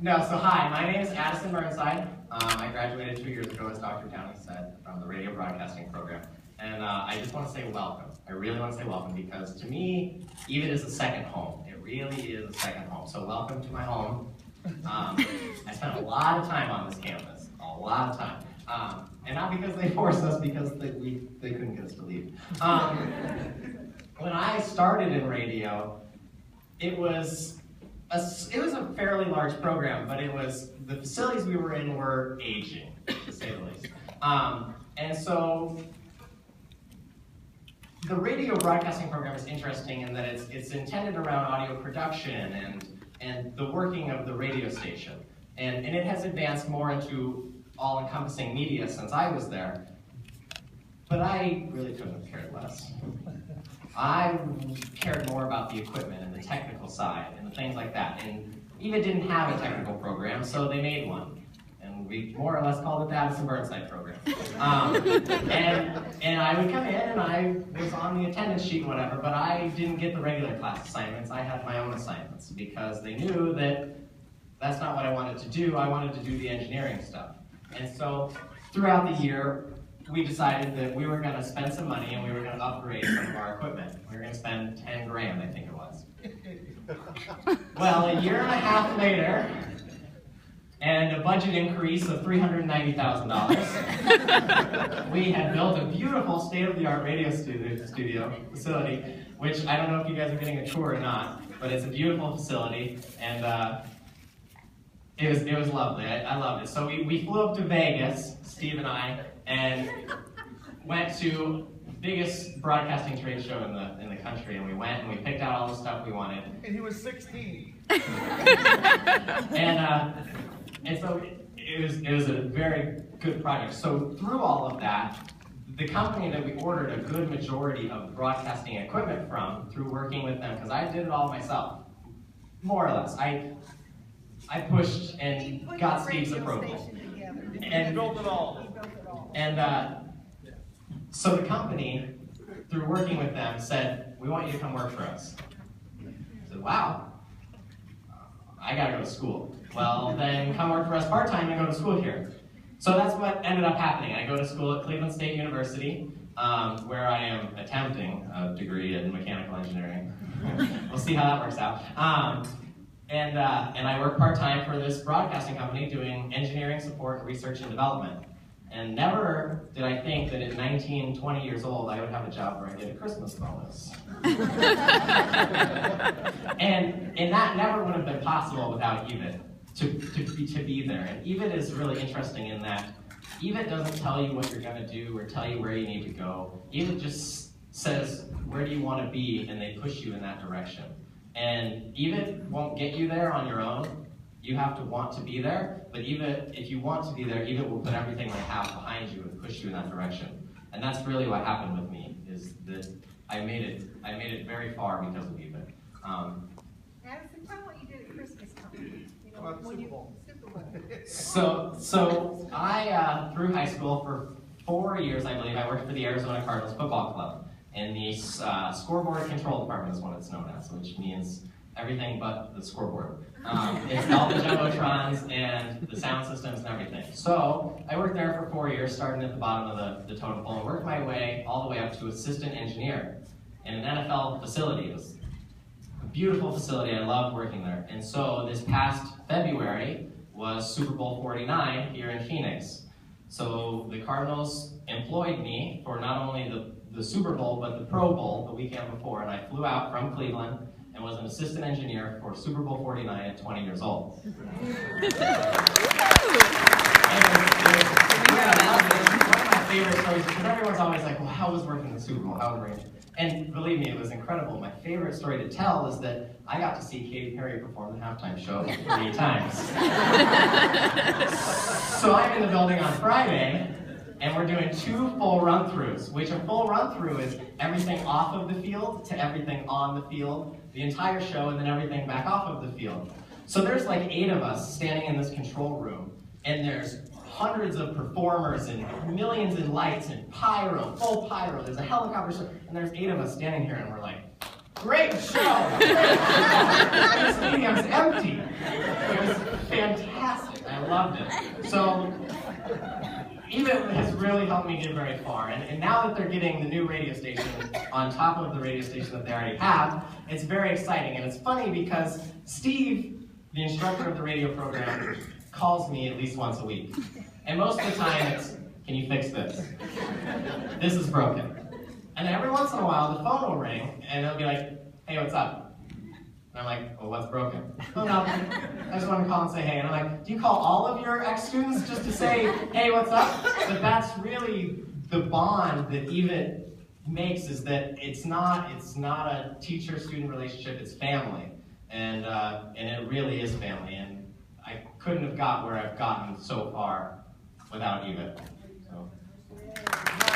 No, so hi, my name is Addison Burnside. I graduated 2 years ago, as Dr. Downey said, from the radio broadcasting program. And I just want to say welcome. I really want to say welcome because to me, EVIT is a second home. It really is a second home. So welcome to my home. I spent a lot of time on this campus, a lot of time. And not because they forced us, because they couldn't get us to leave. When I started in radio, it was a fairly large program, but the facilities we were in were aging, to say the least. And so the radio broadcasting program is interesting in that it's intended around audio production and the working of the radio station. And it has advanced more into all-encompassing media since I was there. But I really couldn't have cared less. I cared more about the equipment and the technical side and the things like that. And EVIT didn't have a technical program, so they made one. And we more or less called it the Addison Burnside program. And I would come in and I was on the attendance sheet and whatever, but I didn't get the regular class assignments. I had my own assignments because they knew that that's not what I wanted to do. I wanted to do the engineering stuff. And so throughout the year, we decided that we were going to spend some money and we were going to upgrade some of our equipment. We were going to spend 10 grand, I think it was. Well, a year and a half later, and a budget increase of $390,000, we had built a beautiful state-of-the-art radio studio facility, which I don't know if you guys are getting a tour or not, but it's a beautiful facility, and it was lovely. I loved it. So we flew up to Vegas, Steve and I, and went to the biggest broadcasting trade show in the country, and we went and we picked out all the stuff we wanted. And he was 16. And so it was a very good project. So through all of that, the company that we ordered a good majority of broadcasting equipment from, through working with them, because I did it all myself, more or less. I pushed and got Steve's approval. And built it all. And so the company, through working with them, said, "We want you to come work for us." I said, "Wow, I gotta go to school." Well, then come work for us part-time and go to school here. So that's what ended up happening. I go to school at Cleveland State University, where I am attempting a degree in mechanical engineering. We'll see how that works out. And I work part-time for this broadcasting company doing engineering support, research, and development. And never did I think that at 19, 20 years old, I would have a job where I get a Christmas bonus. and that never would have been possible without EVIT, to be there. And EVIT is really interesting in that EVIT doesn't tell you what you're going to do or tell you where you need to go. EVIT just says, where do you want to be, and they push you in that direction. And EVIT won't get you there on your own. You have to want to be there, but if you want to be there, EVIT will put everything they have behind you and push you in that direction. And that's really what happened with me, is that I made it very far because of EVIT. Addison, tell me what you did at Christmas time. Super Bowl. So I, through high school, for 4 years, I believe, I worked for the Arizona Cardinals Football Club. And the scoreboard control department is what it's known as, which means everything but the scoreboard. It's all the jumbotrons and the sound systems and everything. So I worked there for 4 years, starting at the bottom of the totem pole, and worked my way all the way up to assistant engineer in an NFL facility. It was a beautiful facility. I loved working there. And so this past February was Super Bowl 49 here in Phoenix. So the Cardinals employed me for not only the Super Bowl, but the Pro Bowl the weekend before, and I flew out from Cleveland and was an assistant engineer for Super Bowl 49 at 20 years old. One of my favorite stories, because everyone's always like, well, how was working the Super Bowl? How was working? And believe me, it was incredible. My favorite story to tell is that I got to see Katy Perry perform the halftime show 3 times. So I'm in the building on Friday, and we're doing 2 full run-throughs, which a full run-through is everything off of the field to everything on the field, the entire show, and then everything back off of the field. So there's like 8 of us standing in this control room, and there's hundreds of performers and millions in lights and pyro, full pyro. There's a helicopter, and there's 8 of us standing here, and we're like, great show! The stadium's empty. It was fantastic. I loved it. So Eva has really helped me get very far. And now that they're getting the new radio station on top of the radio station that they already have, it's very exciting. And it's funny because Steve, the instructor of the radio program, calls me at least once a week. And most of the time it's, can you fix this? This is broken. And every once in a while the phone will ring and it'll be like, hey, what's up? And I'm like, well, what's broken? Oh, nothing. I just want to call and say hey. And I'm like, do you call all of your ex-students just to say, hey, what's up? But that's really the bond that Eva makes, is that it's not a teacher-student relationship, it's family. And it really is family. And I couldn't have got where I've gotten so far without Eva.